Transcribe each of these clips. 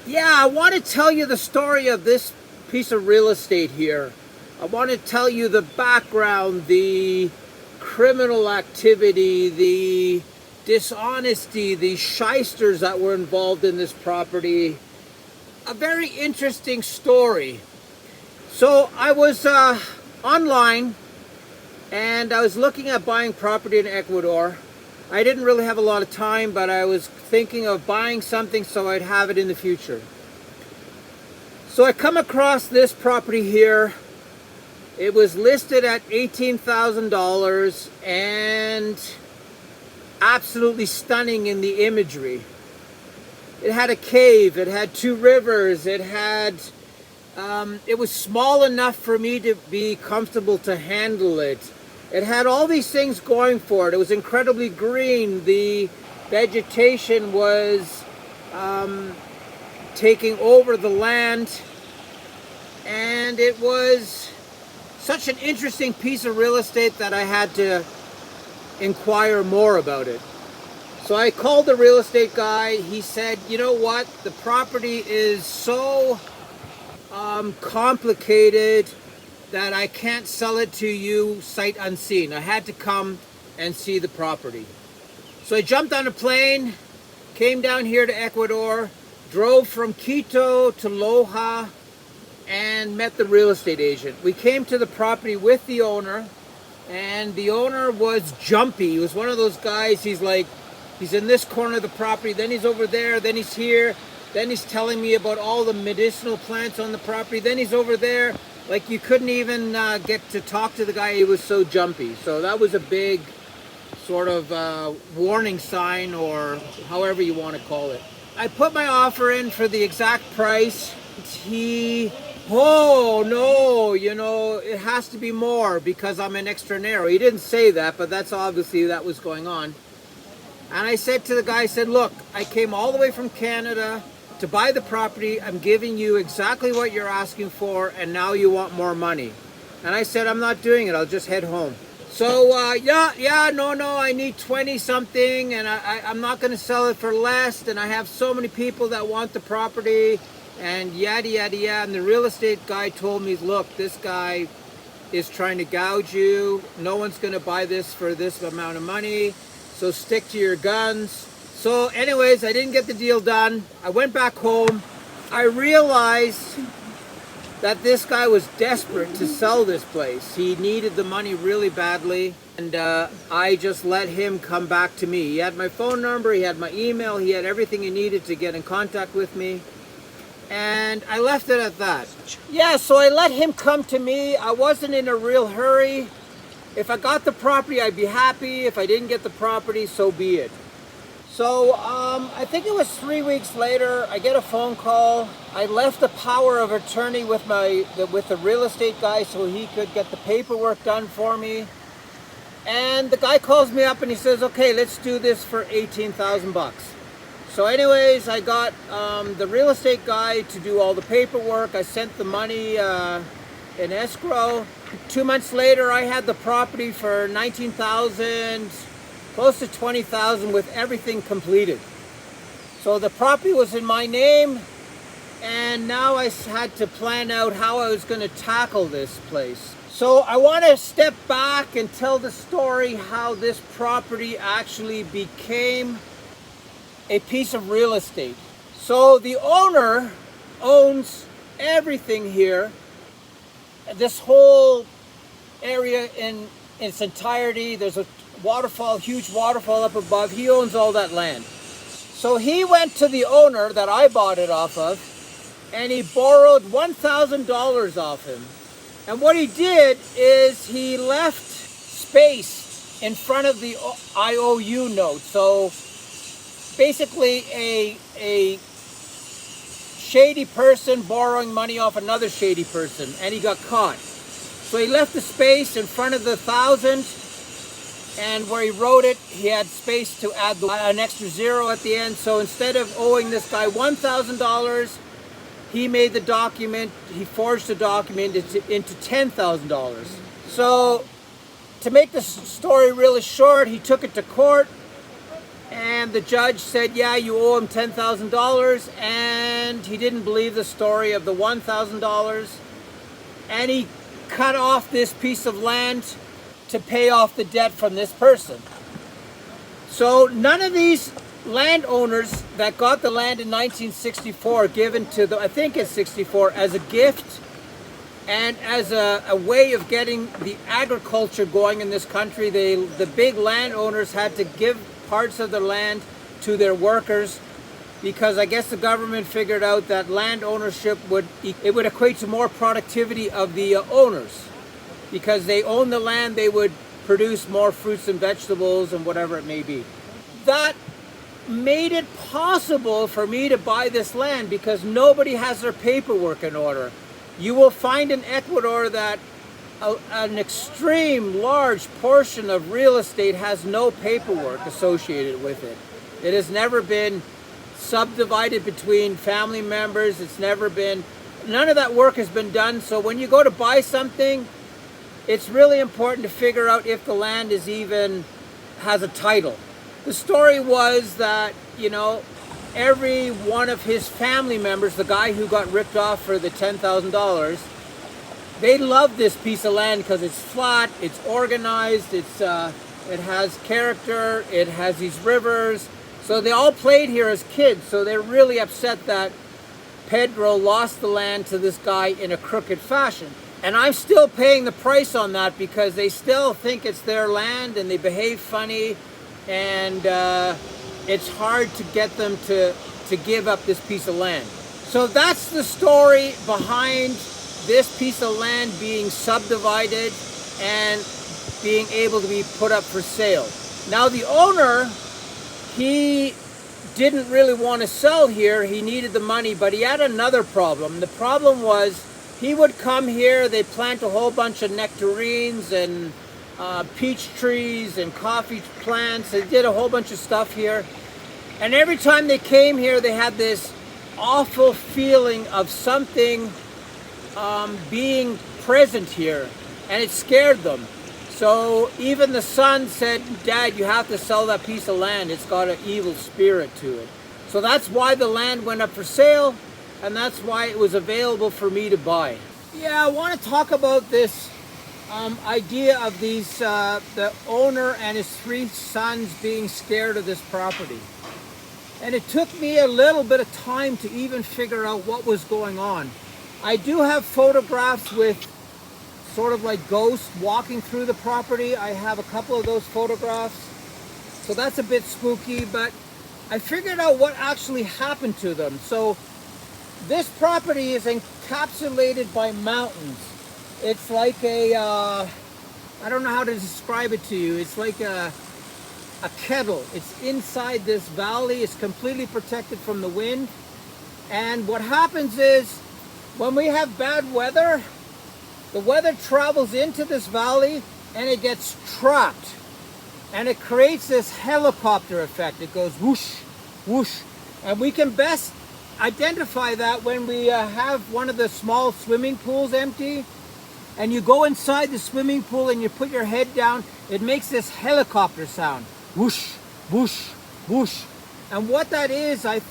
Yeah, I want to tell you the story of this piece of real estate here. I want to tell you the background, the criminal activity, the dishonesty, the shysters that were involved in this property. A very interesting story. So I was online and I was looking at buying property in Ecuador. I didn't really have a lot of time, but I was thinking of buying something so I'd have it in the future. So I come across this property here. It was listed at $18,000 and absolutely stunning in the imagery. It had a cave, it had two rivers, it was small enough for me to be comfortable to handle it. It had all these things going for it. It was incredibly green. The vegetation was taking over the land. And it was such an interesting piece of real estate that I had to inquire more about it. So I called the real estate guy. He said, you know what? The property is so complicated that I can't sell it to you sight unseen. I had to come and see the property. So I jumped on a plane, came down here to Ecuador, drove from Quito to Loja, and met the real estate agent. We came to the property with the owner, and the owner was jumpy. He was one of those guys, he's in this corner of the property, then he's over there, then he's here, then he's telling me about all the medicinal plants on the property, then he's over there. Like, you couldn't even get to talk to the guy. He was so jumpy. So that was a big sort of warning sign, or however you want to call it. I put my offer in for the exact price. Oh no, it has to be more because I'm an extranjero. He didn't say that, but that's obviously that was going on. And I said to the guy, I said, look, I came all the way from Canada to buy the property. I'm giving you exactly what you're asking for, and now you want more money. And I said, I'm not doing it. I'll just head home. So, no, I need 20 something, and I'm not going to sell it for less, and I have so many people that want the property, and yada, yada, yada. And the real estate guy told me, look, this guy is trying to gouge you. No one's going to buy this for this amount of money, so stick to your guns. So anyways, I didn't get the deal done. I went back home. I realized that this guy was desperate to sell this place. He needed the money really badly, and I just let him come back to me. He had my phone number, he had my email, he had everything he needed to get in contact with me, and I left it at that. Yeah, so I let him come to me. I wasn't in a real hurry. If I got the property, I'd be happy. If I didn't get the property, so be it. So I think it was 3 weeks later, I get a phone call. I left the power of attorney with the real estate guy so he could get the paperwork done for me. And the guy calls me up and he says, okay, let's do this for 18,000 bucks. So anyways, I got the real estate guy to do all the paperwork. I sent the money in escrow. 2 months later, I had the property for 19,000. Close to 20,000 with everything completed. So the property was in my name, and now I had to plan out how I was going to tackle this place. So I want to step back and tell the story how this property actually became a piece of real estate. So the owner owns everything here, this whole area in its entirety. There's a waterfall, huge waterfall up above. He owns all that land. So he went to the owner that I bought it off of, and he borrowed $1,000 off him. And what he did is he left space in front of the IOU note. So basically a shady person borrowing money off another shady person, and he got caught. So he left the space in front of the 1,000, and where he wrote it, he had space to add an extra zero at the end. So instead of owing this guy $1,000, he made the document, he forged the document into $10,000. So to make the story really short, he took it to court. And the judge said, yeah, you owe him $10,000, and he didn't believe the story of the $1,000, and he cut off this piece of land to pay off the debt from this person. So none of these landowners that got the land in 1964 given to the, I think it's 64, as a gift and as a way of getting the agriculture going in this country, the big landowners had to give parts of their land to their workers, because I guess the government figured out that land ownership would equate to more productivity of the owners. Because they own the land, they would produce more fruits and vegetables and whatever it may be. That made it possible for me to buy this land because nobody has their paperwork in order. You will find in Ecuador that an extreme large portion of real estate has no paperwork associated with it. It has never been subdivided between family members. It's never been, none of that work has been done. So when you go to buy something, it's really important to figure out if the land is even has a title. The story was that, you know, every one of his family members, the guy who got ripped off for the $10,000, they love this piece of land because it's flat, it's organized, it has character, it has these rivers. So they all played here as kids, so they're really upset that Pedro lost the land to this guy in a crooked fashion. And I'm still paying the price on that because they still think it's their land and they behave funny, and it's hard to get them to give up this piece of land. So that's the story behind this piece of land being subdivided and being able to be put up for sale. Now the owner, he didn't really want to sell here. He needed the money, but he had another problem. The problem was he would come here, they'd plant a whole bunch of nectarines and peach trees and coffee plants. They did a whole bunch of stuff here. And every time they came here, they had this awful feeling of something being present here, and it scared them. So even the son said, Dad, you have to sell that piece of land. It's got an evil spirit to it. So that's why the land went up for sale, and that's why it was available for me to buy. Yeah, I want to talk about this idea of these, the owner and his 3 sons being scared of this property. And it took me a little bit of time to even figure out what was going on. I do have photographs with sort of like ghosts walking through the property. I have a couple of those photographs. So that's a bit spooky, but I figured out what actually happened to them. So this property is encapsulated by mountains. It's like a, I don't know how to describe it to you. It's like a kettle. It's inside this valley. It's completely protected from the wind. And what happens is, when we have bad weather, the weather travels into this valley and it gets trapped. And it creates this helicopter effect. It goes whoosh, whoosh. And we can best identify that when we have one of the small swimming pools empty, and you go inside the swimming pool and you put your head down, it makes this helicopter sound. Whoosh, whoosh, whoosh. And what that is, I'm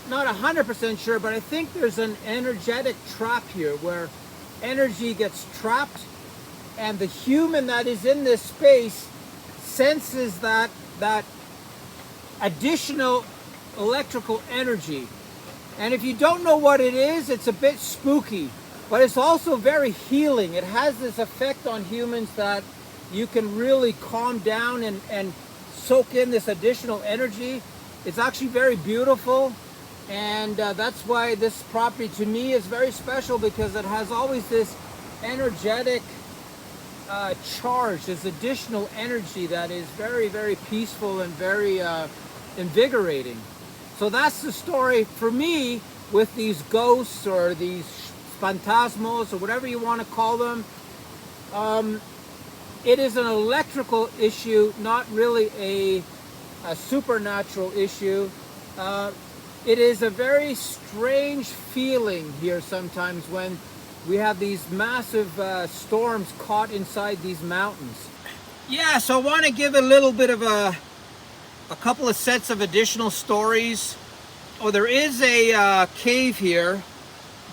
not 100% sure, but I think there's an energetic trap here where energy gets trapped, and the human that is in this space senses that additional electrical energy. And if you don't know what it is, it's a bit spooky, but it's also very healing. It has this effect on humans that you can really calm down and soak in this additional energy. It's actually very beautiful. And that's why this property to me is very special, because it has always this energetic charge, this additional energy that is very, very peaceful and very invigorating. So that's the story for me with these ghosts or these phantasmos or whatever you want to call them. It is an electrical issue, not really a supernatural issue. It is a very strange feeling here sometimes when we have these massive storms caught inside these mountains. Yeah, so I want to give a little bit of a a couple of sets of additional stories. Oh, there is a cave here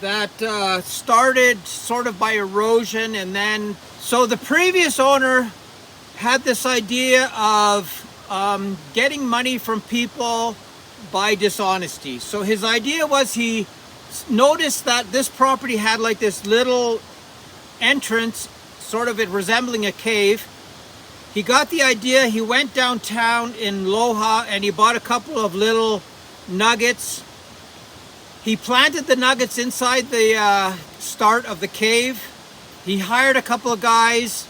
that started sort of by erosion, and then, so the previous owner had this idea of getting money from people by dishonesty. So his idea was, he noticed that this property had like this little entrance, sort of it resembling a cave. He got the idea, he went downtown in Loja and he bought a couple of little nuggets. He planted the nuggets inside the start of the cave. He hired a couple of guys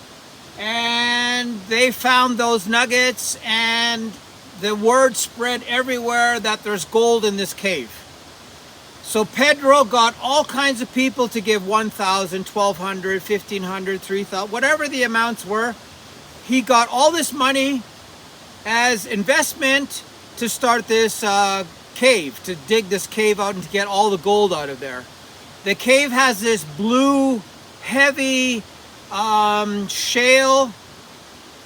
and they found those nuggets, and the word spread everywhere that there's gold in this cave. So Pedro got all kinds of people to give 1,000, 1,200, 1,500, 3,000, whatever the amounts were. He got all this money as investment to start this cave, to dig this cave out and to get all the gold out of there. The cave has this blue, heavy shale,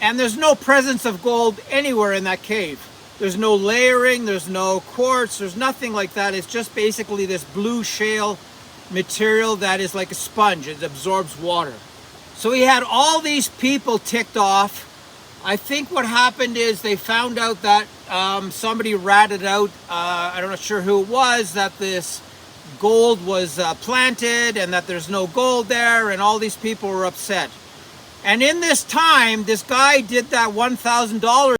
and there's no presence of gold anywhere in that cave. There's no layering, there's no quartz, there's nothing like that. It's just basically this blue shale material that is like a sponge. It absorbs water. So he had all these people ticked off. I think what happened is they found out that somebody ratted out, I'm not sure who it was, that this gold was planted and that there's no gold there, and all these people were upset. And in this time, this guy did that $1,000